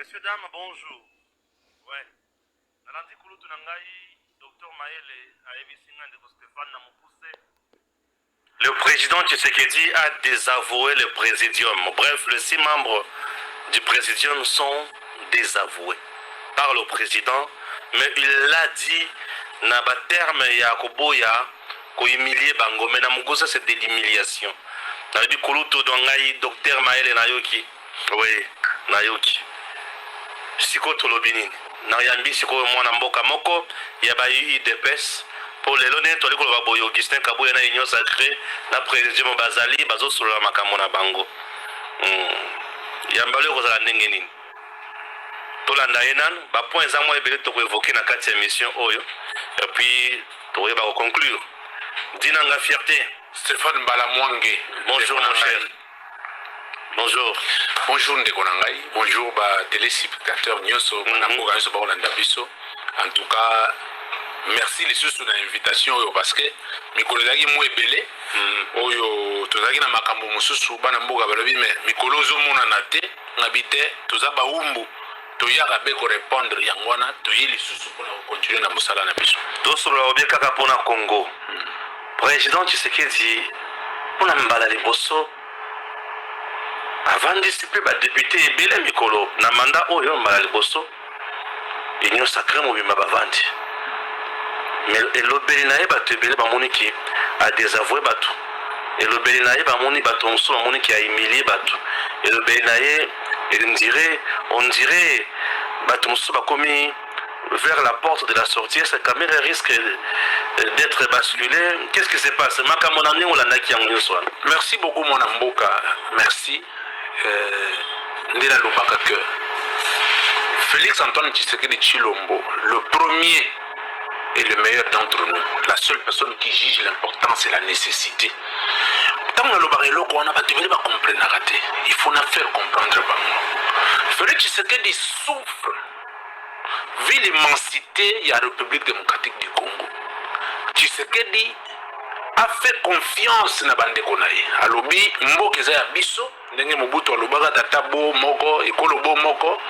Messieurs, dames, bonjour. Ouais. Nalandi Kulutu Nangai, Docteur Maëlle, Aebisinga de Stéphane Namopousse. Le président Tshisekedi a désavoué le présidium. Bref, les 6 membres du présidium sont désavoués par le président, mais il l'a dit, Naba terme ya koboya, ko humilier bango, mais Namugusa c'est de l'humiliation. Nalandi Kulutu Nangai, Docteur Maëlle Nayoki. Oui, Nayoki. Siko tolobini nayambi siko mwana mboka moko ya ba UDPS pour les lones to likolo ba boyo Augustin Kabuya na union sacrée na président bazali bazo solo makambo na bango yambale ko za ndenge nini tolanda enan ba point za mo ebele to ko évoquer na kati ya mission oyo et puis to yeba ko conclure dinanga fierté Stéphane Balamwange. Bonjour mon cher. Bonjour. Bonjour Ndekonangai. Bonjour téléspectateurs Nyoso. En tout cas, merci les sous de l'invitation parce que mikolo zaki mo ebele oyo tozaki na makambo mususu bana mboka balobi mais mikolo zo mona na te ngabite toza ba umbu toyaka be ko répondre yangwana toyeli susu pour continuer na musala na biso. Tosolo obieka ka pona Congo. Président Tshisekedi pona mbala liboso avant d'anticiper ba député ebele mikolo na mandat oyo mbala liboso union sacrée mobimba bavandi mais elobeli na ye bato ebele bamoni ki a désavoué bato elobeli na ye bamoni bato mosusu bamoni ki a humilié bato elobeli na ye on dirait bato mosusu bakomi vers la porte de la sortie, cette caméra risque d'être basculée. Qu'est-ce qui se passe? Merci beaucoup mon amboka, merci. Ndela Lubaka que Félix Antoine Tshisekedi Tshilombo, le premier et le meilleur d'entre nous, la seule personne qui juge l'importance et la nécessité. Tant que il faut nous faire comprendre. Félix Tshisekedi souffre vu l'immensité de la République démocratique du Congo. Tshisekedi a fait confiance na bandeko na ye. Alobi mboka eza ya biso ndenge Mobutu alobaka tata bo moko ekolo bo moko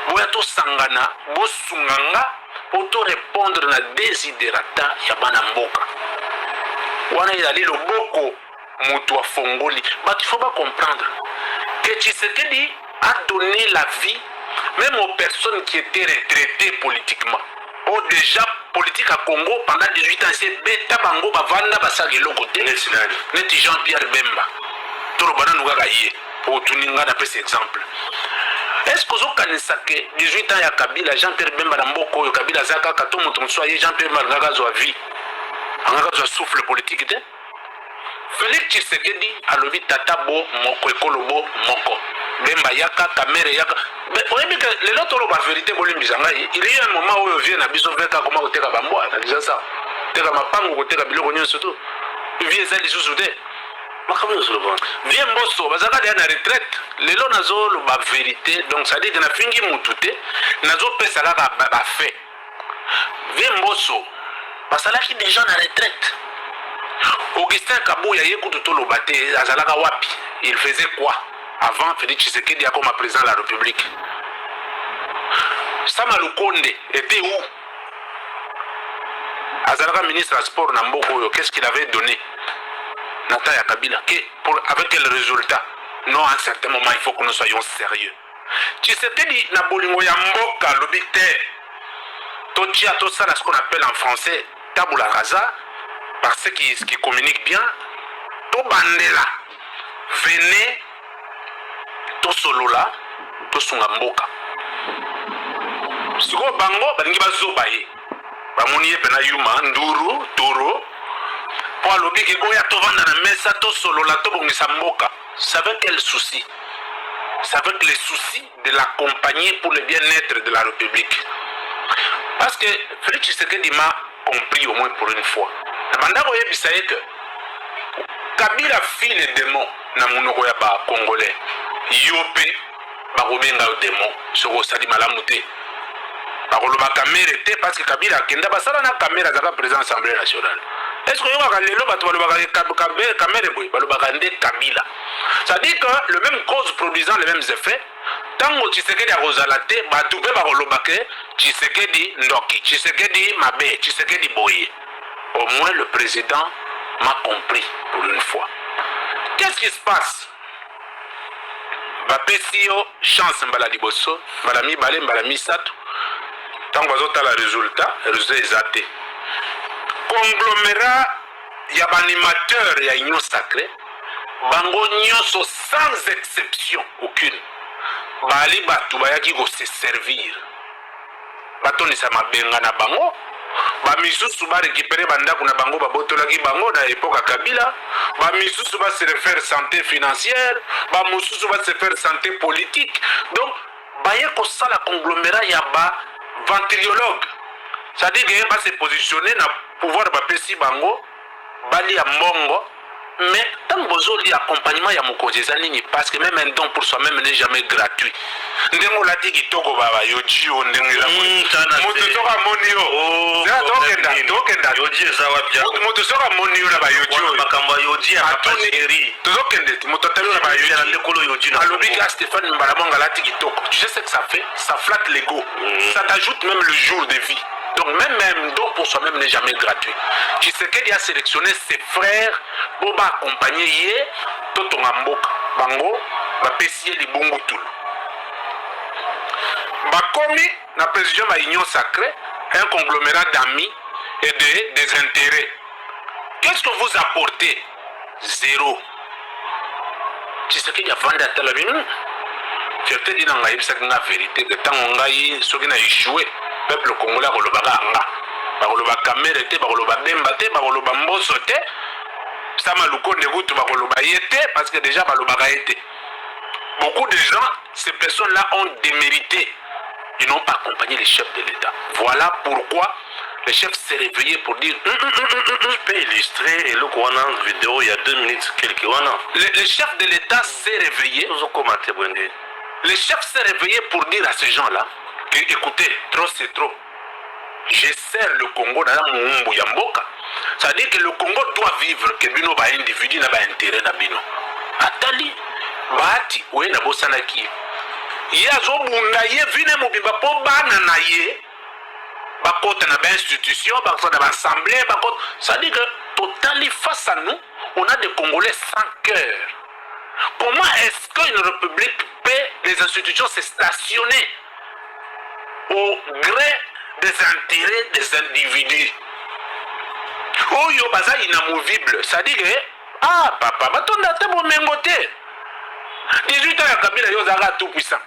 boya to sangana bo sunganga pour to répondre na desiderata ya bana mboka. Wana ezali loboko mutu afongoli. But il faut pas comprendre que Tshisekedi a donné la vie même aux personnes qui étaient retraitées politiquement. Oh, déjà, politique à Congo, pendant 18 ans, c'est Beta Bango, Bavanda, Basagi, Lokote, Neti Jean-Pierre Bemba. Torobana Nougagaye, pour tout le monde d'après cet exemple. Est-ce que vous connaissez 18 ans, il y a Kabila, Jean-Pierre Bemba, Namboko, Kabila Zaka, Kato Moutonsoye, Jean-Pierre Bemba, Zoa vie. Angazo souffle politique. Félix Tshisekedi a levé Tatabo, Moko, Ekolobo, Moko. Bemba Yaka, Kamere Yaka. Mais on dit que les autres ont la vérité, il y a un moment où ils viennent à Bisoveka, comment on t'a bamboa, t'as déjà ça. T'as ma pango, ou t'as bilo, surtout. Ils viennent à l'issue. Viens Bosso, Bazaka est en retraite. Les gens ont la vérité, donc ça dit que na fingi mutute, nazo pesala ba fait. Viens Bosso, parce que des gens en retraite. Augustin Kabuya yekutu tolo bate, azalaka wapi. Il faisait quoi? Avant Félix Tshisekedi comme président de la République. Sama Lukonde était où? Azalaka ministre des Sports Namboko, qu'est-ce qu'il avait donné? Nataya Kabila, avec quel résultat? Non, à un certain moment, il faut que nous soyons sérieux. Tshisekedi na bolingo ya mboka lobite. Totia tosa ce qu'on appelle en français tabula rasa, parce qui communique bien. To bandela. Venez to solola to sunga mboka siko bango balingi bazoba ye bamoni ye pena yuma nduru toro po alobi ke oya tovanda na mesa to solola to bongisa mboka. C'est avec quel souci? C'est avec les soucis de l'accompagner pour le bien-être de la République. Parce que Félix Tshisekedi m'a compris au moins pour une fois. Mandako yebisa ye que Kabila fit les démons na munoko ya ba congolais. Yopé, bakobenga démon, soko sali malamu te. Bakoloba caméra te parce que Kabila kenda basala na caméra zaka président de l'Assemblée nationale. Est-ce que yoka lelo bato balobaka caméra boy balobaka nde Kabila. Ça dit que le même cause produisant les mêmes effets, tango Tshisekedi akozala te bato mpe bakoloba ke Tshisekedi ndoki, Tshisekedi mabe, Tshisekedi boye. Au moins le président m'a compris pour une fois. Qu'est-ce qui se passe? Bapesi yo chance mbala liboso, mbala mibale, mbala misato. Tango bazotala résultat eza te. Conglomérat ya banimateur ya Union Sacrée, bango nyonso sans exception aucune. Bali batu bayaki ko se servir. Batonisa mabenga na bango. Ba misusu ba récupérer bandako na bango babotolaki bango na époque Kabila. Ba misusu ba se faire santé financière, ba misusu ba se faire santé politique. Donc baye ko sala conglomérat ya ba ventriologue. C'est-à-dire que ba se positionner na pouvoir ba pesi bango bali ya mbongo. Mais tant que les accompagnement ya mokonzi nini parce que même un don pour soi-même n'est jamais gratuit. Ndengo la tiki toko baba yoji o ndengo la moto soka monio. Ça tokenda yoji zawa bia. Moto soka monio la ba yoji o makamba yoji a paseri. Tokende moto talo la ba yoji na lekolo yoji na. Alobika Stéphane Mbalamanga la tiki toko. Tu sais ce que ça fait? Ça flatte l'ego. Ça t'ajoute même le jour de vie. Donc même don pour soi-même n'est jamais gratuit. Tshisekedi a sélectionné ses frères pour accompagner Yé, Toto Mboka, Bango, Bapesiye Libongo Toul. Bakomi, la président de l'Union Sacrée, un conglomérat d'amis et des intérêts. Qu'est-ce que vous apportez? Zéro. Tshisekedi a vendu à Talabine. Fierté dit dans la vérité que tant on a échoué. Peuple congolais kolobaka anga bakoloba kamere te bakoloba bemba te bakoloba mboso te sama lukonde kutu bakoloba yete parce que déjà balobaka yete. Beaucoup de gens, ces personnes-là ont démérité. Ils n'ont pas accompagné les chefs de l'État. Voilà pourquoi le chef s'est réveillé pour dire je peux illustrer et le Kouana vidéo il y a 2 minutes quelques wana. Le chef de l'État s'est réveillé. Le chef s'est réveillé pour dire à ces gens-là écoutez, trop c'est trop. Je sers le Congo dans mon Yamboka. C'est-à-dire que le Congo doit vivre que bino ba individu na ba intérêt na bino. Atali bati we na bosana ki. Ya zo bunda ye vine mobimba po bana na ye. Ba kota na ba institution, ba kota na ba assemblée, ba kota. C'est-à-dire que totalement face à nous, on a des Congolais sans cœur. Comment est-ce qu'une république peut les institutions se stationner au gré des intérêts des individus? Oh yo baza inamovible, c'est-à-dire que ah papa batonda te bomengote 18 ans ya Kabila yo zaka tout puissant.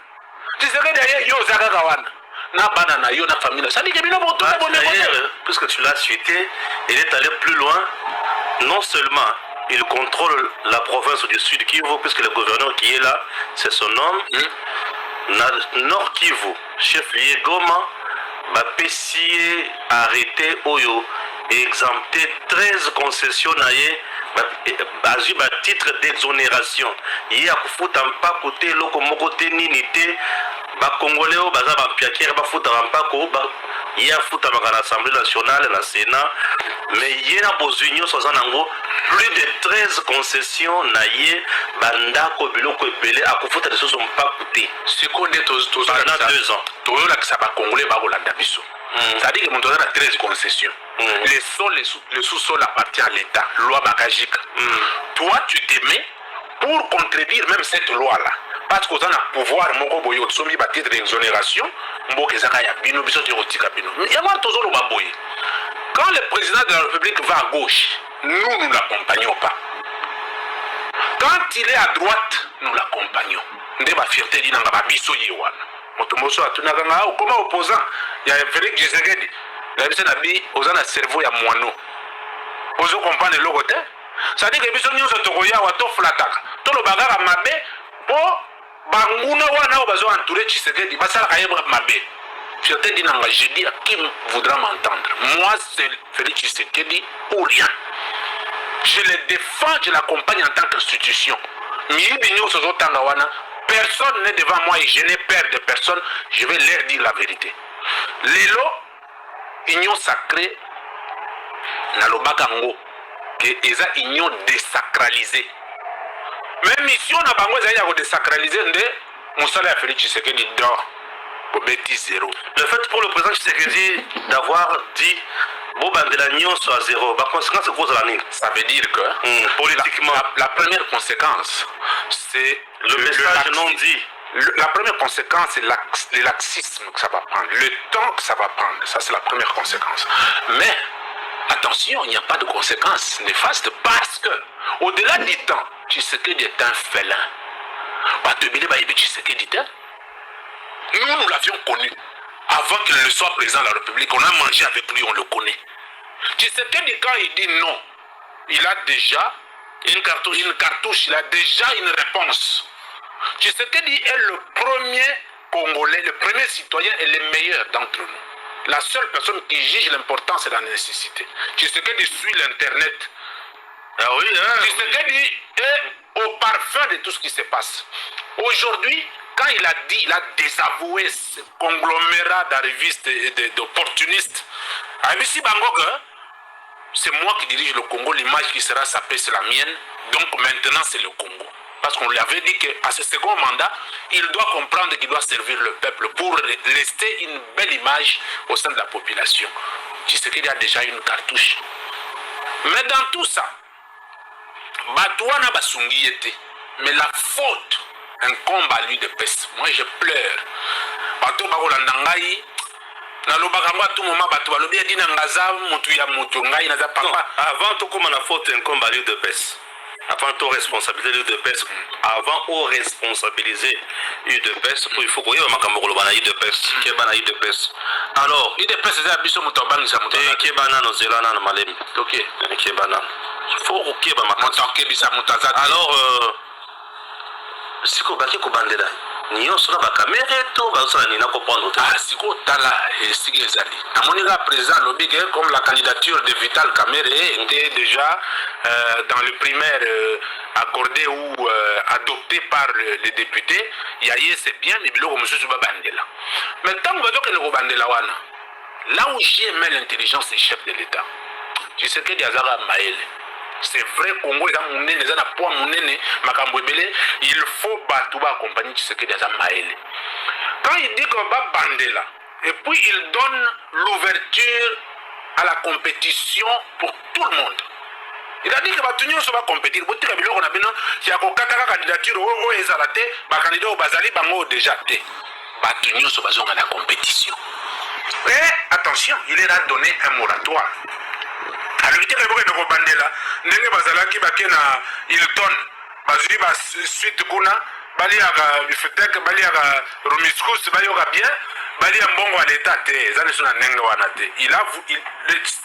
Tu sais que derrière yo zaka kawana na bana na yo na famille, c'est-à-dire que bino botonda bomengote. Puisque tu l'as cité, il est allé plus loin. Non seulement il contrôle la province du Sud Kivu, puisque le gouverneur qui est là, c'est son homme. Nord Kivu, chef lié Goma, Bapessier arrêté Oyo et exempté 13 concessionnaires à titre d'exonération. Il y a un côté locomocoté ninité, Congolais, Baza Piakir, Bafuta Rampako, il y a à l'Assemblée nationale, la Sénat, mais il y a besoin plus de 13 concessions naïe, Banda, Kobiloko et Pelé, à Koufuta de ce sont pas coûtés. Ce qu'on est pendant 2 ans. Tout le ça va Congolais, Babolanda Bissou. C'est-à-dire que mon a 13 concessions. Le sous-sol appartient à l'État, loi Bakajika. Toi, tu t'aimais pour contredire même cette loi-là. Parce qu'on a un pouvoir, mon boyo, somi titre d'exonération, quand le président de la République va à gauche, nous ne l'accompagnons pas. Quand il est à droite, nous l'accompagnons. Nous avons fierté de comment opposant, il y a Félix Tshisekedi, il y a un cerveau, il y a moineau. Vous comprenez le côté? Ça dit que les gens sont flataka. Tout le bagage à Mabé, pour Banguna wana obazo entouré Tshisekedi, basala kayebra Mabé. Je te dis, je dis à qui voudra m'entendre. Moi, c'est Félix Tshisekedi ou rien. Je le défends, je l'accompagne en tant qu'institution. Personne n'est devant moi et je n'ai peur de personne. Je vais leur dire la vérité. Lelo, union sacrée, nalobakango, que eza union désacralisée. Même mission na bango eza ya ko désacraliser Moussala a Félix Tshisekedi dort pour bêtise zéro. Le fait pour le président Tshisekedi d'avoir dit bon bandela nyonso à zéro, la conséquence c'est quoi la ligne? Ça veut dire que politiquement, la première conséquence, c'est le message non dit. La première conséquence, c'est le laxisme que ça va prendre, le temps que ça va prendre. Ça, c'est la première conséquence. Mais, attention, il n'y a pas de conséquences néfastes parce que, au-delà du temps, Tshisekedi est un félin. Nous l'avions connu. Avant qu'il ne soit président de la République, on a mangé avec lui, on le connaît. Tshisekedi, quand il dit non, il a déjà une cartouche, il a déjà une réponse. Tshisekedi est le premier Congolais, le premier citoyen et le meilleur d'entre nous. La seule personne qui juge l'importance et la nécessité. Tshisekedi suit l'Internet. Ah oui, hein, Tshisekedi est au parfum de tout ce qui se passe. Aujourd'hui, quand il a dit, il a désavoué ce conglomérat d'arrivistes et d'opportunistes. Ici Bangok, c'est moi qui dirige le Congo, l'image qui sera sapée, c'est la mienne. Donc maintenant, c'est le Congo. Parce qu'on lui avait dit qu'à ce second mandat, il doit comprendre qu'il doit servir le peuple pour rester une belle image au sein de la population. Tshisekedi a déjà une cartouche. Mais dans tout ça, Batouana Basungi était. Mais la faute incombe à lui de peste. Moi, je pleure. Batou Barolandangaï, nalobakangwa tout moment bato balobi edi na ngaza mutu ya mutu ngai naza papa. Avant tout comme la faute incombe à lui de peste. Avant tout responsabiliser l'UDPS, avant de responsabiliser l'UDPS, il faut qu'il y ait un UDPS, qui est un UDPS. Alors, UDPS c'est un biso mutobang sa mutobang. Qui est banane aux Zélana na malem. Ok. Qui est banane. Il faut qu'il y ait un mutanke bisa mutaza. Alors, si vous avez un bandela, nous sommes en caméra, tout va se faire. Ah, si vous tala et si vous allez. À mon égard présent, l'obligé comme la candidature de Vital Kamerhe était déjà dans le primaire accordé ou adopté par les députés. Yaye c'est bien, mais bilo comme monsieur bandela. Mais tant que le bandela wana, là où j'y aimé l'intelligence des chefs de l'État, tu sais que Diazara Maël. C'est vrai, Congo est un monnaie, les poids monnaie, Makambouébélé, il faut battre accompagner Tshisekedi à Maël. Quand il dit qu'on va bander là, et puis il donne l'ouverture à la compétition pour tout le monde. Il a dit que Batunion va compétir. Vous savez, on a bien, il y a une candidature au Ezalate, ma candidat au Bazali, Bango déjà té. Batunion va jouer à la compétition. Et attention, il leur a donné un moratoire. Alors, il y a un bandela, nenge bazalaki bakena Hilton, bazuli ba suite kuna, bali ya bifetek, bali ya Rumiskus, bali ya bien, bali ya mbongo à l'état te, zane suna nenge wana te.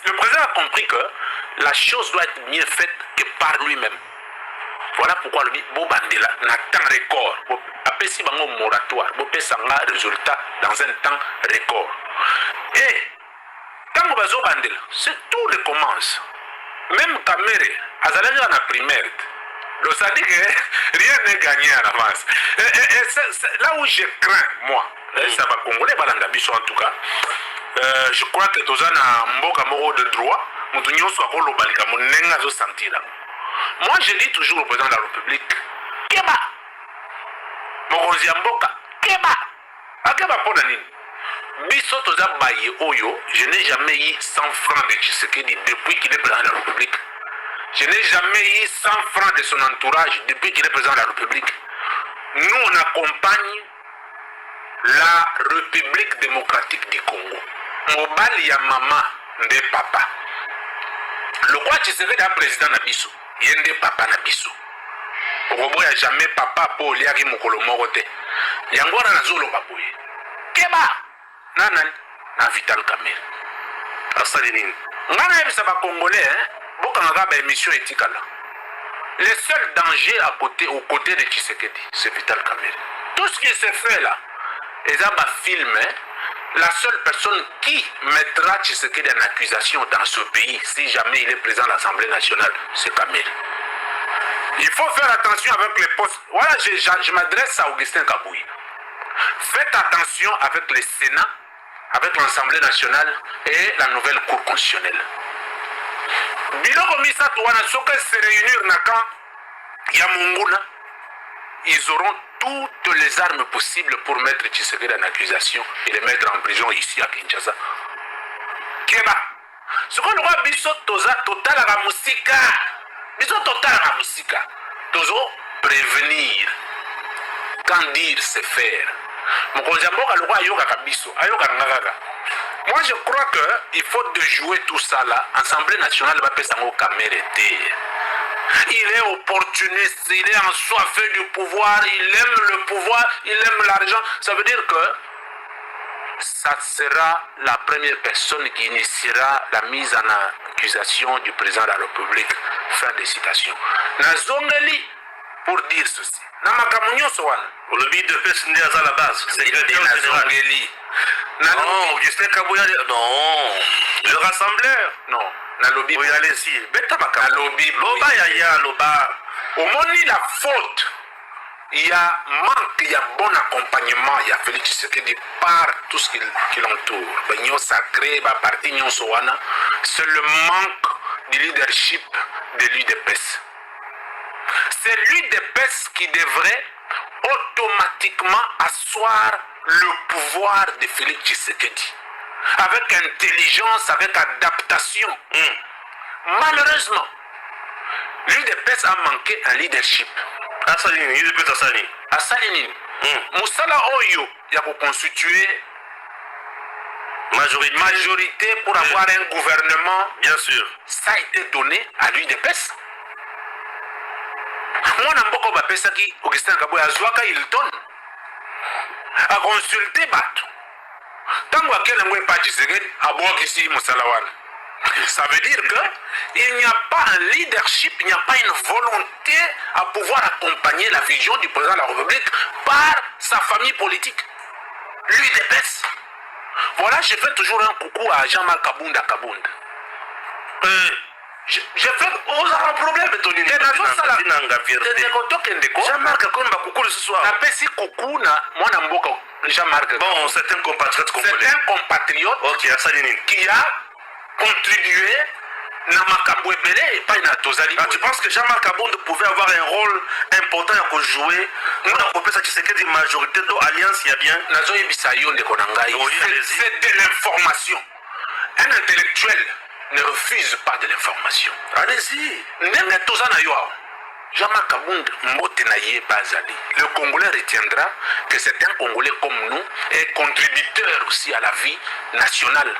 Le président a compris que la chose doit être mieux faite que par lui-même. Voilà pourquoi le bon bandela n'a temps record. Après si bango moratoire, bo pesa nga résultat dans un temps record. Et quand on va au bandel, c'est tout recommence. Même Kamere, Azalagi en a primaire. Le sadi que rien n'est gagné à l'avance. Et là où je crains, moi, ça va congolais, Balandabiso en tout cas, je crois que tous en mboka moro de droit, nous devons soit le balika, mon nenga zo sentir. Moi, je dis toujours au président de la République, Keba, Morozi Mboka, Keba, Akeba Ponanine. Biso toza baye oyo, je n'ai jamais eu 100 francs de Tshisekedi depuis qu'il est président de la République. Je n'ai jamais eu 100 francs de son entourage depuis qu'il est président de la République. Nous, on accompagne la République démocratique du Congo. Mobali ya maman de papa. Le roi Tshisekedi est président na biso, yende papa na biso. Robo ya jamais papa pour liaki mokolo moko te. Yango wana nazoloba boye. Keba Nanan, na Vital Kamerhe. Asalinine. Ngana yebisa ba Congolais, bokanga ba émission etikala. Le seul danger aux côtés de Tshisekedi, c'est Vital Kamerhe. Tout ce qui se fait là, et ça va filmer, la seule personne qui mettra Tshisekedi en accusation dans ce pays, si jamais il est président de l'Assemblée nationale, c'est Kamerhe. Il faut faire attention avec les postes. Voilà, je m'adresse à Augustin Kabouyi. Faites attention avec le Sénat, avec l'Assemblée nationale et la nouvelle Cour constitutionnelle. Biloko Misatu wana soka se réunir na camp ya Munguna, ils auront toutes les armes possibles pour mettre Tshisekedi en accusation et le mettre en prison ici à Kinshasa. Keba, ce qu'on aura biso toza total à musika, biso total à musika, tozo prévenir, quand dire c'est faire. Mokonzi mboka le roi yoga kabiso, ayoga ngagaga. Moi je crois qu'il faut de jouer tout ça là, Assemblée nationale va passer en camérité. Il est opportuniste, il est ensoiffé du pouvoir, il aime le pouvoir, il aime l'argent. Ça veut dire que ça sera la première personne qui initiera la mise en accusation du président de la République. Fin de citation. Nazongeli pour dire ceci. Le but de PSND à la base, secrétaire général. Non, Augustin Kabouya, non. Le rassembleur. Non. Nalobi. Oui, allez-y. Beta Makam. Nalobi. Loba Yaya, Loba. Au moment où la faute, il y a manque, il y a bon accompagnement, il y a Félix Tshisekedi par tout ce qui l'entoure. L'union sacrée, la partie Union Sowana, c'est le manque du leadership de l'UDPS. C'est l'UDPS qui devrait automatiquement asseoir le pouvoir de Félix Tshisekedi. Avec intelligence, avec adaptation. Malheureusement, l'UDPS a manqué un leadership. Assalini, l'UDPS Assalini. Assalini. Moussala Oyo, il y a constituer majorité pour avoir un gouvernement. Bien sûr. Ça a été donné à l'UDPS. Moi, Namboko Bapesaki, Augustin Kabouya Zwaka Hilton, a consulté Bato. Tant qu'il n'y a pas de Tshisekedi, à boire ici, Moussalawan. Ça veut dire qu'il n'y a pas un leadership, il n'y a pas une volonté à pouvoir accompagner la vision du président de la République par sa famille politique. L'UDPS. Voilà, je fais toujours un coucou à Jean-Marc Kabunda Kabunda. Je fais un problème de ton unité. Jean-Marc Kabunda coucou ce soir. Napesi coucou na mwana mboka Jean-Marc. Bon, c'est un compatriote congolais. C'est un compatriote qui a contribué na makambo ebele et pas na tozali. Tu penses que Jean-Marc Kabunda pouvait avoir un rôle important à jouer dans la Tshisekedi majorité de l'alliance, il y a bien. C'est de l'information. Un intellectuel ne refuse pas de l'information. Allez-y. Jean-Marc Kabunda, le Congolais retiendra que c'est un Congolais comme nous et contributeur aussi à la vie nationale.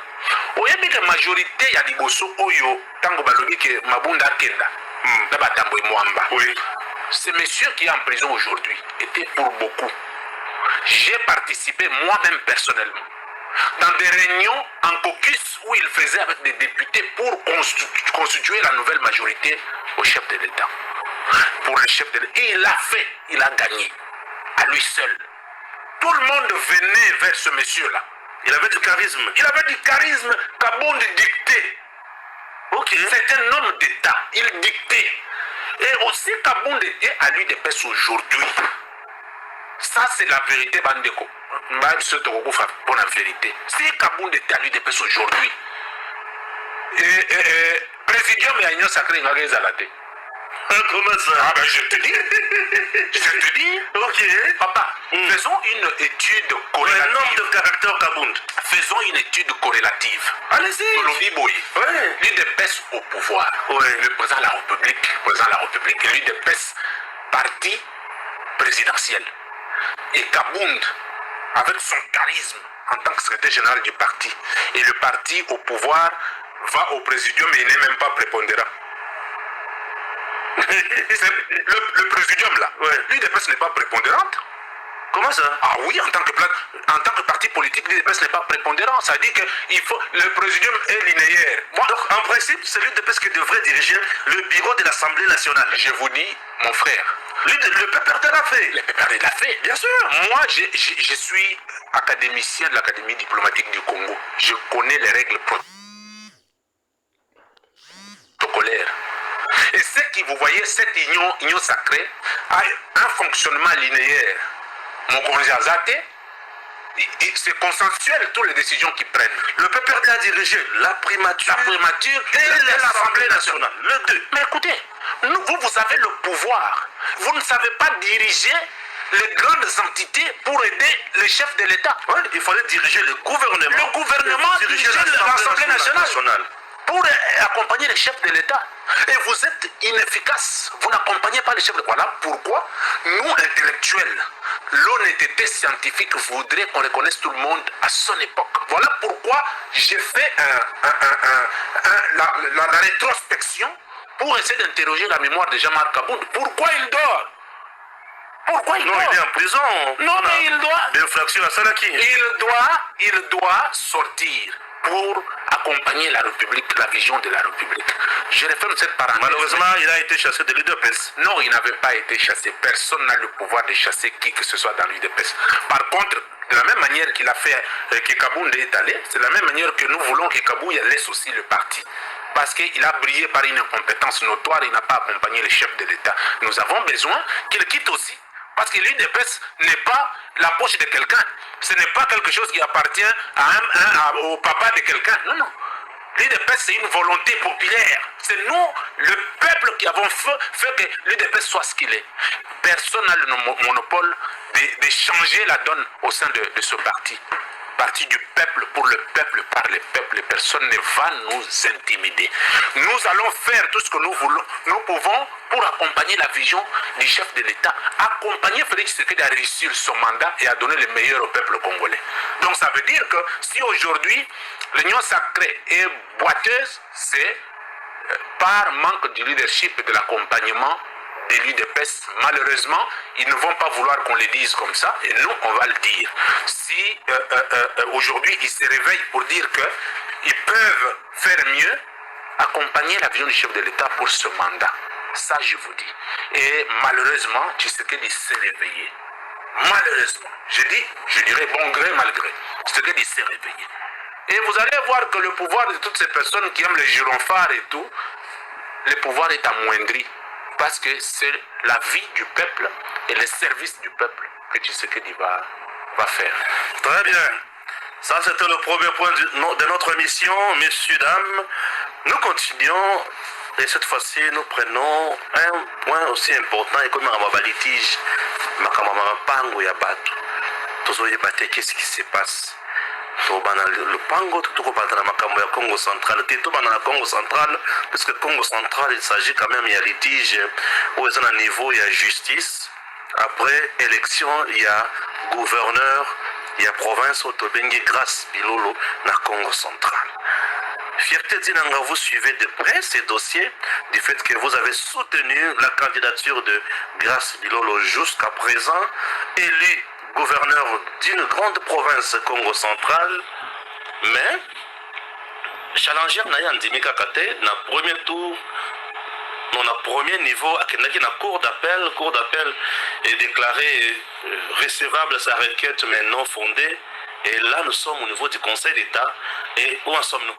Oyebi que majorité ya liboso oyo tango balobi que Mabunda Kenda na batambo Mwamba. Oui. Ce monsieur qui est en prison aujourd'hui était pour beaucoup. J'ai participé moi-même personnellement dans des réunions en caucus où il faisait avec des députés pour constituer la nouvelle majorité au chef de l'État. Pour le chef de l'État. Et il l'a fait, il a gagné. À lui seul. Tout le monde venait vers ce monsieur-là. Il avait du charisme. Il avait du charisme. Kabunda dictait. Ok. C'est un homme d'État. Il dictait. Et aussi Kabunda était à lui de pèse aujourd'hui. Ça, c'est la vérité, Bandeko. Pour la vérité. Si Kabunda était à lui de pèse aujourd'hui, Présidium et Agnon Sacré Ngagé Zalate. Comment ça? Ah ben je te dis. Je te dis. Ok. Papa, faisons une étude corrélative. Un homme de caractère Kabunda. Faisons une étude corrélative. Allez-y. Ouais. L'UDPS au pouvoir. Ouais. Le président de la République. L'UDPS, parti présidentiel. Et Kabunda, avec son charisme en tant que secrétaire général du parti. Et le parti au pouvoir va au présidium et il n'est même pas prépondérant. le présidium là, l'UDPS n'est pas prépondérante. Comment ça? Ah oui, en tant que parti politique, l'UDPS n'est pas prépondérant. Ça dit que le présidium est linéaire. Donc en principe, c'est l'UDPS qui devrait diriger le bureau de l'Assemblée nationale. Je vous dis, mon frère, le PPRD l'a fait. Le PPRD l'a fait, bien sûr. Moi, je suis académicien de l'Académie diplomatique du Congo. Je connais les règles protocolaires. Et ce qui, vous voyez, cette union sacrée a un fonctionnement linéaire. Mon Azate, c'est consensuel toutes les décisions qu'ils prennent. Le PPRD a dirigé la primature et l'Assemblée nationale. Le deux. Mais écoutez, vous avez le pouvoir. Vous ne savez pas diriger les grandes entités pour aider le chef de l'État. Ouais, il fallait diriger le gouvernement. Le gouvernement dirigeait l'Assemblée nationale pour accompagner les chefs de l'État. Et vous êtes inefficace. Vous n'accompagnez pas les chefs de l'État. Voilà pourquoi nous, intellectuels, l'honnêteté scientifique voudrait qu'on reconnaisse tout le monde à son époque. Voilà pourquoi j'ai fait la rétrospection pour essayer d'interroger la mémoire de Jean-Marc Kabound. Pourquoi il dort? Pourquoi il dort? Non, il est en prison. Non, mais il doit... D'infraction à Salaki. Il doit sortir pour accompagner la République, la vision de la République. Je referme cette parenthèse. Malheureusement, il a été chassé de l'UDPS. Non, il n'avait pas été chassé. Personne n'a le pouvoir de chasser qui que ce soit dans l'UDPS. Par contre, de la même manière qu'il a fait que Kabound est allé, c'est de la même manière que nous voulons que Kabound laisse aussi le parti. Parce qu'il a brillé par une incompétence notoire, il n'a pas accompagné le chef de l'État. Nous avons besoin qu'il quitte aussi. Parce que l'UDPS n'est pas la poche de quelqu'un. Ce n'est pas quelque chose qui appartient au papa de quelqu'un. Non, non. L'UDPS, c'est une volonté populaire. C'est nous, le peuple, qui avons fait que l'UDPS soit ce qu'il est. Personne n'a le monopole de changer la donne au sein de ce parti. Parti du peuple, pour le peuple, par le peuple. Personne ne va nous intimider. Nous allons faire tout ce que nous voulons, nous pouvons, pour accompagner la vision du chef de l'État, accompagner Félix Tshisekedi à réussir son mandat et à donner le meilleur au peuple congolais. Donc ça veut dire que si aujourd'hui l'union sacrée est boiteuse, c'est par manque du leadership et de l'accompagnement de l'UDPS. Malheureusement, ils ne vont pas vouloir qu'on les dise comme ça, et nous, on va le dire. Si aujourd'hui, ils se réveillent pour dire qu'ils peuvent faire mieux, accompagner la vision du chef de l'État pour ce mandat. Ça, je vous dis. Et malheureusement, Tshisekedi s'est réveillé. Malheureusement. Je dirais bon gré, mal gré. Tshisekedi s'est réveillé. Et vous allez voir que le pouvoir de toutes ces personnes qui aiment les gyrophares et tout, le pouvoir est amoindri. Parce que c'est la vie du peuple et le service du peuple que Tshisekedi va faire. Très bien. Ça, c'était le premier point de notre émission, messieurs, dames. Nous continuons et cette fois-ci, nous prenons un point aussi important et comme un litige. Qu'est-ce qui se passe? Le Pango, tout le Congo central, Congo central, parce que Congo central, il s'agit quand même, il y a litige, où ils sont à niveau, il y a justice. Après élection, il y a gouverneur, il y a province, Otobengi, grâce Bilolo, na Congo central. Fierté Dinanga, vous suivez de près ces dossiers du fait que vous avez soutenu la candidature de Grace Bilolo jusqu'à présent, élu gouverneur d'une grande province Congo central, mais challenger Nayan Dimika Kate, na premier tour, dans le premier niveau, à la cour d'appel est déclaré recevable sa requête mais non fondée. Et là, nous sommes au niveau du Conseil d'État. Et où en sommes-nous?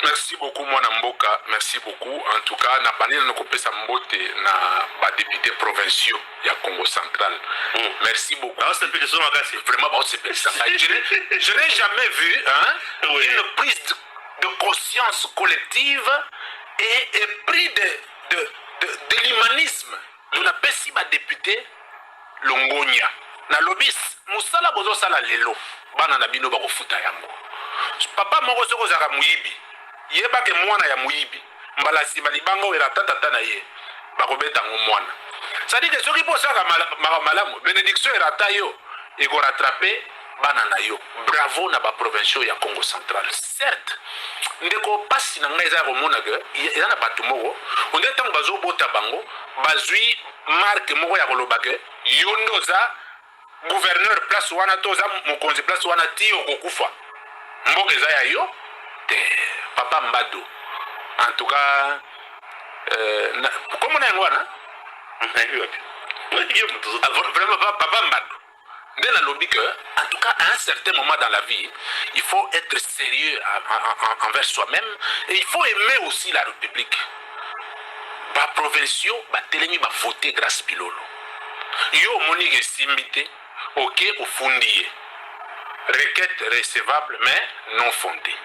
Merci beaucoup, Mwana Mboka. Merci beaucoup. En tout cas, nous mbote na député provinciaux ya Congo central. Merci beaucoup. Vraiment, je n'ai jamais vu oui, une prise de conscience collective et pris de l'humanisme. Nous avons pesi ba député Longonia. Na lobis, musala bozo sala lelo. Bana na bino ba kofuta yango. Papa moko soko zaka muyibi. Yeba ke mwana ya muyibi. Mbala sima libanga wera tata na ye. Ba kobeta mwana. Ça dit que ceux qui posent malamu, bénédiction erata yo et go rattraper bana na yo. Bravo na ba provinciaux ya Congo central. Certes, ndeko pasi na ngai za komona ke eza na batu moko, onde tango bazo bota bango, bazui marque moko ya koloba ke yo ndoza gouverneur place wana toza mokonzi place wana ti okokufa. Mboka eza ya yo te papa Mbado. En tout cas comment na ngwana vraiment papa Mbado. Dès la lobby que, en tout cas, à un certain moment dans la vie, il faut être sérieux envers soi-même et il faut aimer aussi la République. Ba provinciaux, ba telemi ba voter grâce Bilolo. Yo monique simbité, ok, au fondier. Requête recevable, mais non fondée.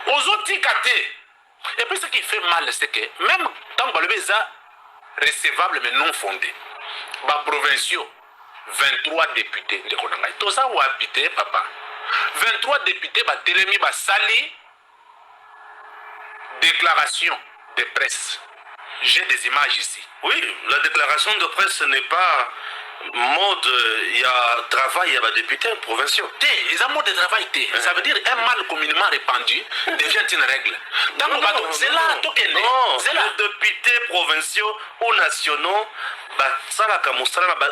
Aux autres ticatés. Et puis ce qui fait mal, c'est que même tant que le recevable, mais non fondé, ba provinciaux, 23 députés. Toza ou habité, papa. 23 députés, Telemi, Sali, déclaration de presse. J'ai des images ici. Oui, la déclaration de presse n'est pas mode, il y a travail, il y a des députés provinciaux. Les amours de travail, ça veut dire un mal communément répandu devient une règle. C'est là, tout est né. C'est là. Les députés provinciaux ou nationaux,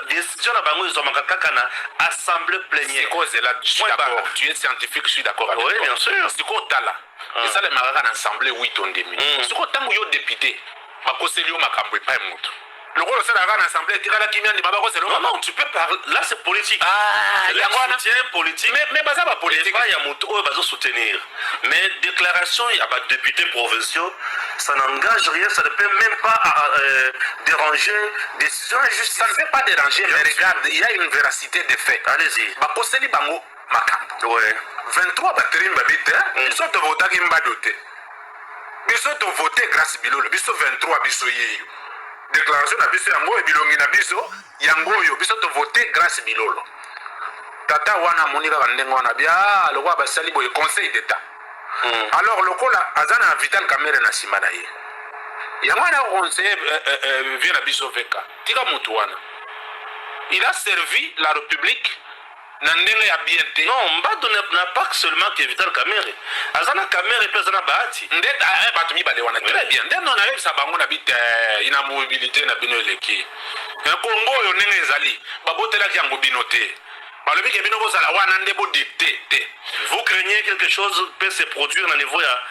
décision na assemblée plénière. C'est cause là, je suis d'accord. Tu es scientifique, je suis d'accord avec toi. Oui, bien sûr. C'est quoi là? Et ça, les marins en assemblée, oui, ton demi. C'est quoi tant que vous député, ma conseiller, ma cambre, pas un mot. Le rôle de l'Assemblée, non, non, tu peux parler. Là, c'est politique. Ah, il y a quoi soutien politique. Mais ça va politique. Il y a un soutenir. Mais déclaration, il y a des députés provinciaux, ça n'engage rien, ça ne peut même pas déranger. Décision est juste. Ça ne fait pas déranger, mais regarde, il y a une véracité des faits. Allez-y. Bakoseli bango makambo. Ouais. 23 batteries mbabite, ils sont votés qui mbadoté. Ils sont votés grâce Bilolo, ils sont 23 biso yeyo. Déclaration na biso yango ebilongi na biso yango yo biso to voter grâce Bilolo. Tata wana monika bandenge wana bia lokwa basali boye conseil d'état. Alors lokola azana Vital Kamerhe na sima na ye. Yango na conseiller vient na biso veka. Tika mutu wana. Il a servi la République. Non, Mbado n'a pas seulement que Vital Kamerhe. Azana Kamerhe peut être bahati. Très bien. Dès qu'on a sabango na bite ina mobilité na bino eleki. Congo yo nenge ezali. Babotela ki yango binote. Balobi ke bino bozala wana ndebo dicté. Vous craignez quelque chose peut se produire au niveau ya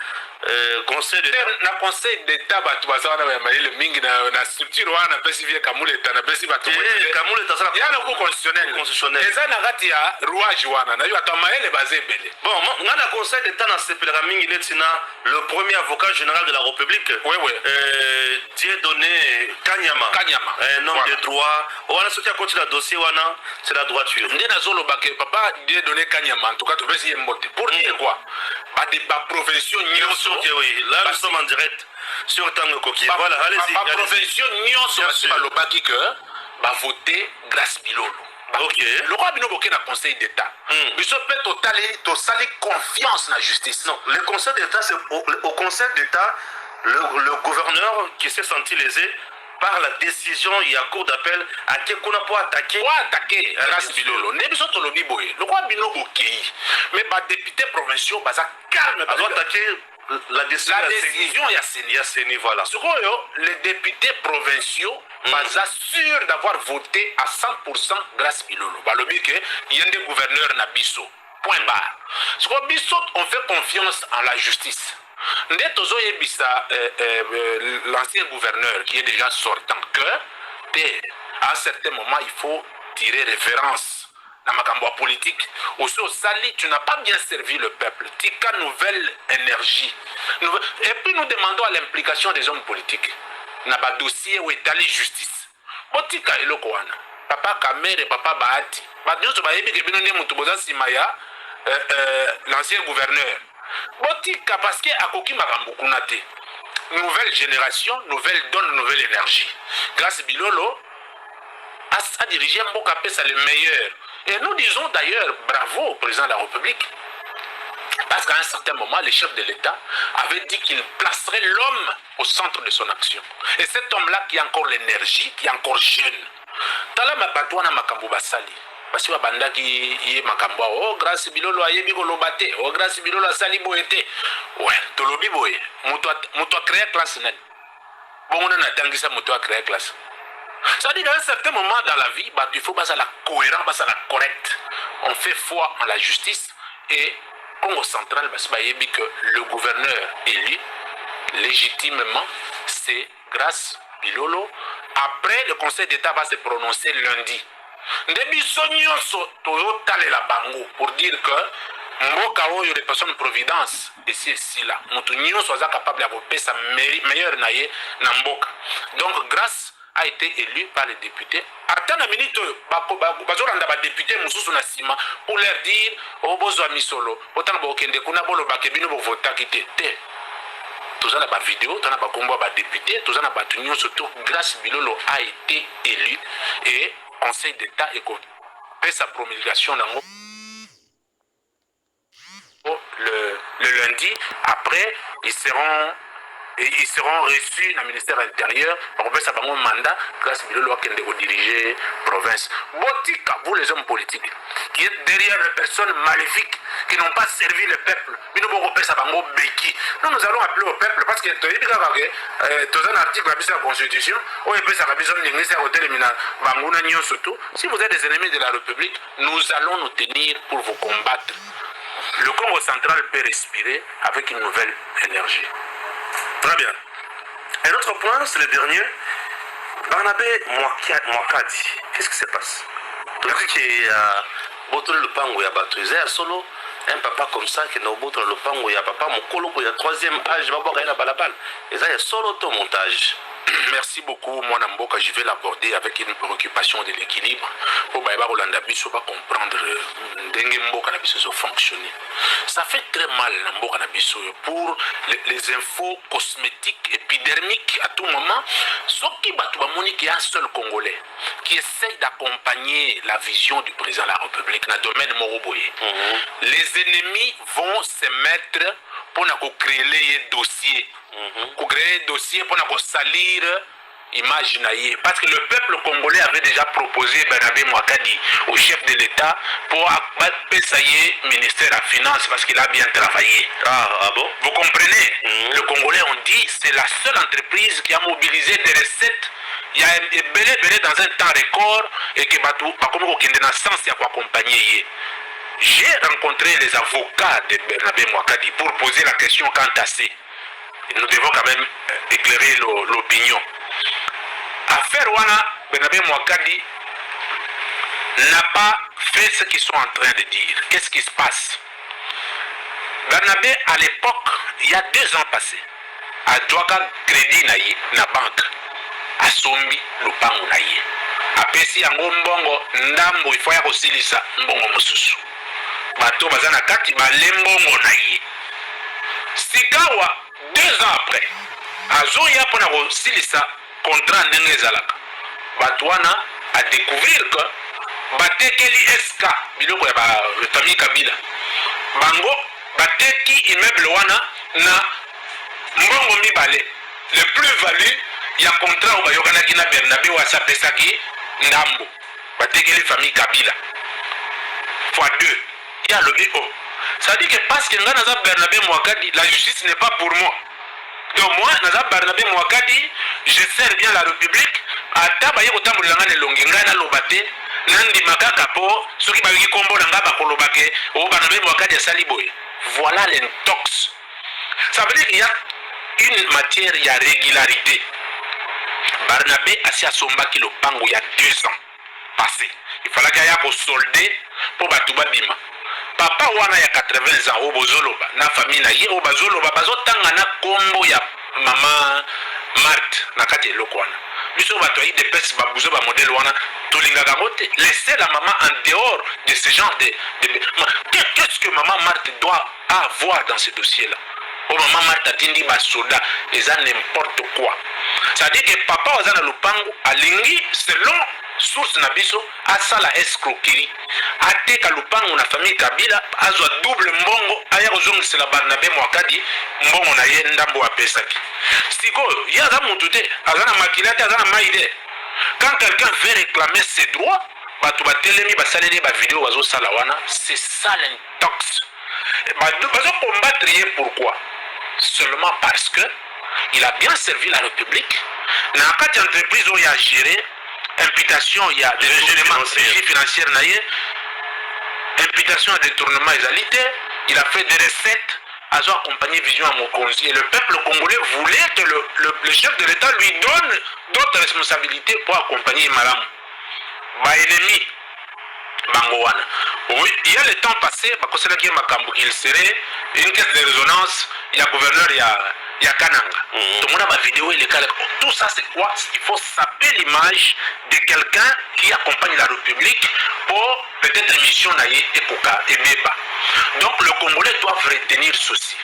conseil d'État. Na conseil d'État batu bazana ba maile mingi na structure wana pesi vie kamule tana pesi batu. Kamule tazala. Yana ko constitutionnel. Eza na kati ya rouage wana na yo atamaele bazebele. Bon, ngana conseil d'État na sepelera mingi letina le premier avocat général de la République. Oui. Dieudonné Kanyama. Un homme de droit. Wana soki a continué le dossier wana, c'est la droiture. Ndena zolo bake papa Dieudonné Kanyama en tout cas tu peux essayer mbote. Pour dire quoi? Ba débat provinciaux nyonso. Oui, là nous sommes en direct sur Tango Koki. Voilà, allez-y. Ba provinciaux nyonso ba lobaki que ba voter grâce Bilolo. Ok. Le roi Bino Boké na conseil d'État. Biso peut totaler confiance na justice. Non, le conseil d'État, c'est au conseil d'État, le gouverneur qui s'est senti lésé par la décision, il y a cour d'appel à qui on a pour attaquer. Pour attaquer grâce Bilolo. Ne biso to lobi boye. Le roi Bino Boké. Mais ba député provinciaux baza calme ba doit attaquer la décision Yasseni, voilà. Les députés provinciaux sont d'avoir voté à 100% grâce Bilolo. Balobi que il y a des gouverneurs na biso. Point barre. Ce biso on fait confiance en la justice. Ndetozo yebisa l'ancien gouverneur qui est déjà sortant que à un certain moment il faut tirer référence. Dans ma cambo politique, aussi au Sali, tu n'as pas bien servi le peuple. Tika nouvelle énergie. Et puis nous demandons à l'implication des hommes politiques. Dans le dossier où est allé justice. Botika Elokwana. Papa Kamerhe, papa Bahati. L'ancien gouverneur. Botika parce que Akoki Makambukunate. Nouvelle génération, nouvelle donne, nouvelle énergie. Grâce Bilolo, a dirigé Mboka Pesa le meilleur. Et nous disons d'ailleurs bravo au président de la République. Parce qu'à un certain moment, le chef de l'État avait dit qu'il placerait l'homme au centre de son action. Et cet homme-là qui a encore l'énergie, qui est encore jeune. Tala Mabatouana Makambo Basali. Parce que Bandaki y est Makambo. Oh, grâce Bilolo a yebi kolobate. Oh, grâce Bilolo a sali boete. Ouais, tolobi boye. Mouto a créé classe net. Bon, on a tangisa mouto a créé classe. Ça dit qu'à un certain moment dans la vie, il faut passer à la cohérence, à la correcte. On fait foi en la justice et Congo central, que le gouverneur élu légitimement, c'est grâce Bilolo. Après, le Conseil d'État va se prononcer lundi. Pour dire que Mboka Oyo, les personnes providence, ici là, nous sommes capables d'avoir sa meilleure naïe na Mboka. Donc, grâce a été élu par les députés. Attends la minute, les députés pour leur dire oh besoin misolo, autant bokende kuna bolo bakebino bo vota kité. Tous en a vidéo, tous en a combat député, tous en a battu surtout grâce Bilolo a été élu et Conseil d'État et après sa promulgation le lundi, après ils seront reçus dans le ministère intérieur, on va savoir un mandat grâce à loi qui diriger province. Botika, vous les hommes politiques, qui êtes derrière les personnes maléfiques qui n'ont pas servi le peuple, nous allons appeler au peuple parce que tu as un article de la Constitution, si vous êtes des ennemis de la République, nous allons nous tenir pour vous combattre. Le Congo central peut respirer avec une nouvelle énergie. Très bien. Un autre point, c'est le dernier. Barnabé Mwakadi, qu'est-ce qui se passe? Parce qu'il y a le pango, il y a Batouzer solo, un papa comme ça qui est au bout de le pango, il y a papa Mokolo, il y a troisième âge, il va boire la balabal. Et ça, il y a solo ton montage. Merci beaucoup, mon Amboka. Je vais l'aborder avec une préoccupation de l'équilibre pour comprendre fonctionner. Ça fait très mal pour les infos cosmétiques, épidermiques à tout moment. Sauf qu'il y a un seul Congolais qui essaye d'accompagner la vision du président de la République dans le domaine de Moroboye. Les ennemis vont se mettre pour créer les dossiers. Pour créer des dossiers pour salir l'image. Parce que le peuple congolais avait déjà proposé Barnabé Mwakadi au chef de l'État pour payer le ministère de la Finance parce qu'il a bien travaillé. Ah bon? Vous comprenez? Le Congolais, on dit, c'est la seule entreprise qui a mobilisé des recettes. Il y a belé dans un temps record et que pour accompagner. J'ai rencontré les avocats de Barnabé Mwakadi pour poser la question quant à ces. Nous devons quand même éclairer l'opinion. Affaire Wana, Barnabé Mwakadi n'a pas fait ce qu'ils sont en train de dire. Qu'est-ce qui se passe? Barnabé, à l'époque, il y a 2 ans passés, a Dwaka crédit na banque, a sombi lupangu na ye. Apesi yango mbongo ndambo il faut ya kosilisa mbongo mosusu. Bato bazana kati balembongo na ye. Sikawa 2 ans après, azoya pona kosilisa contrat ndenge ezalaka. Bato wana a découvrir que batekeli SK biloko ya famille Kabila. Bango bateki immeuble wana na mbongo mibale. Le plus-value ya contrat obayokanaki na Barnabé wasa pesaki ndambo. Batekeli famille Kabila. Fois 2. Il y a le BO. Ça dit que parce que Naza Barnabé Mwakadi, la justice n'est pas pour moi. Donc moi, Naza Barnabé Mwakadi, je sers bien la République. Ata baye kotambolanga ne longenga na lobate, nandi makaka po, soki bayiki kombo nanga bakolobake, o Barnabé Mwakadi asali boye. Voilà l'intox. Ça veut dire qu'il y a une matière, il y a régularité. Barnabé assis à Sombaki le pango il y a 2 ans passé. Il fallait qu'il y ait solder pour Batouba Bima. Papa wana ya 80 ans obozoloba na famille na ye obazoloba bazotanga na kombo ya mama Marthe na kati eloko wana. Biso bato yi de pes babuzo ba modèle wana tolingaka mote. Laissez la maman en dehors de ce genre de... Qu'est-ce que maman Marthe doit avoir dans ce dossier-là? Oh, maman Marthe a dit ba soda et ça n'importe quoi. Ça dit que papa wazana lupangu alingi selon source na biso asala escroquerie ateka lupango na famille Kabila azwa double mbongo aya kozongisela Barnabé Mwakadi mbongo na ye ndambo apesaki. Sikoyo ye aza mutu te aza na makila te aza na maide. Quand quelqu'un veut réclamer ses droits bato batelemi basaleli ba vidéo bazosala wana, c'est ça l'intox. Bazo combattre ye pourquoi? Seulement parce que il a bien servi la République. Na kati entreprise où il a géré imputation, il y a des détournements financiers, imputation à détournement égalité, il a fait des recettes, a accompagné Vision à Mokonzi. Et le peuple congolais voulait que le chef de l'État lui donne d'autres responsabilités pour accompagner Malam. Ba ennemi, Bangowana. Oui, il y a le temps passé, il serait une caisse de résonance, il y a gouverneur, il y a Kananga. Tout le monde a ma vidéo, tout ça c'est quoi? Il faut saper l'image de quelqu'un qui accompagne la République pour peut-être une mission naïe et Koka et Beba. Donc le Congolais doit retenir ceci.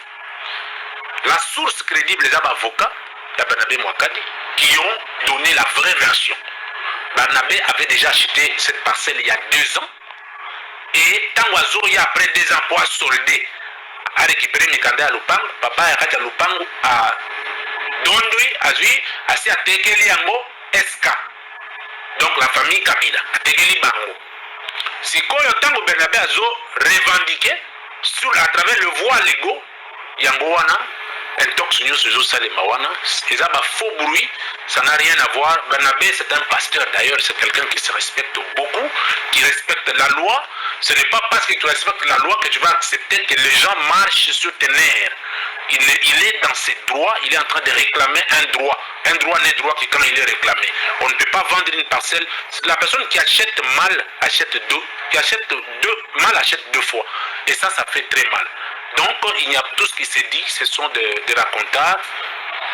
La source crédible des avocats de Barnabé Mwakadi qui ont donné la vraie version. Barnabé avait déjà acheté cette parcelle il y a 2 ans et tant oiseau il y a après 2 ans pour solder a récupéré Mikanda à Lupango, papa a à Lupango à Dondui, à Zui, à Tekeli Yango, SK. Donc la famille Kabila, à Tekeli Bango. Si Koyo Tango Bernabé Azo revendiqué à travers le voie légaux, Yango Wana, un tox news sur Salema Wana, c'est un faux bruit, ça n'a rien à voir. Bernabé c'est un pasteur d'ailleurs, c'est quelqu'un qui se respecte beaucoup, qui respecte la loi. Ce n'est pas parce que tu respectes la loi que tu vas accepter que les gens marchent sur tes nerfs. Il est dans ses droits, il est en train de réclamer un droit. Un droit n'est droit que quand il est réclamé. On ne peut pas vendre une parcelle. La personne qui achète mal achète deux. Qui achète mal achète 2 fois. Et ça fait très mal. Donc, il y a tout ce qui s'est dit, ce sont des racontards.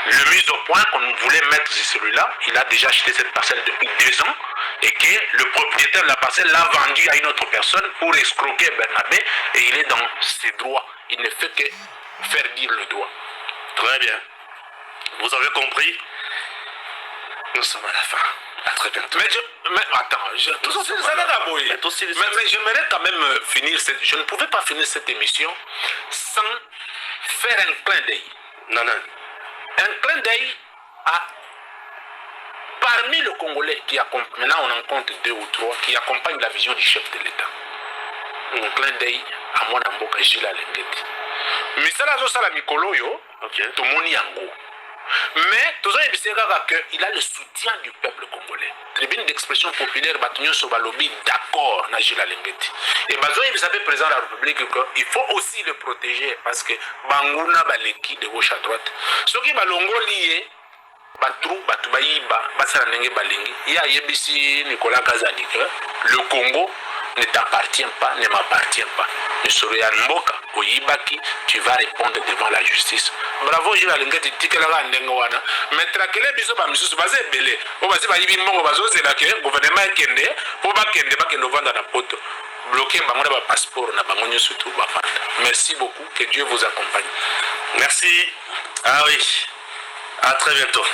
Le mise au point qu'on voulait mettre sur celui-là, il a déjà acheté cette parcelle depuis 2 ans et que le propriétaire de la parcelle l'a vendue à une autre personne pour escroquer Bernabé et il est dans ses droits. Il ne fait que faire dire le droit. Très bien. Vous avez compris? Nous sommes à la fin. À très bientôt. Mais attends, mais j'aimerais quand même finir je ne pouvais pas finir cette émission sans faire un clin d'œil. Non. Un clin d'œil à parmi le Congolais qui accompagne, maintenant on en compte 2 ou 3 qui accompagnent la vision du chef de l'État. Un clin d'œil à mon amboka Gilles Alengeti. Misala Zosala Mikolo yo, tout le monde yango. Mais tout ça il a le soutien du peuple congolais. Tribune d'expression populaire Batunyo Sobalobi d'accord na Gilles Alengeti. Et bazo il savait président de la République qu'il faut aussi le protéger parce que Bangouna baleki de gauche à droite. Ce qui balongo lié Batrou, Batoubaïba, Bassaranenge Balingi, il y a Yebisi Nicolas Kazani, le Congo ne t'appartient pas, ne m'appartient pas. Je serai à Mboka, au Yibaki, tu vas répondre devant la justice. Bravo, Gilles Alengeti, Tikelala Ndengowana. Mais Trakele Biso Bamisus, Bazé Belé, au Basi Bayibi Mongo Bazo, c'est là que le gouvernement Kende, pour pas Kende vendre la pote. Bloquer un passeport, na bangonyo surtout. Merci beaucoup, que Dieu vous accompagne. Merci. Ah oui. À très bientôt.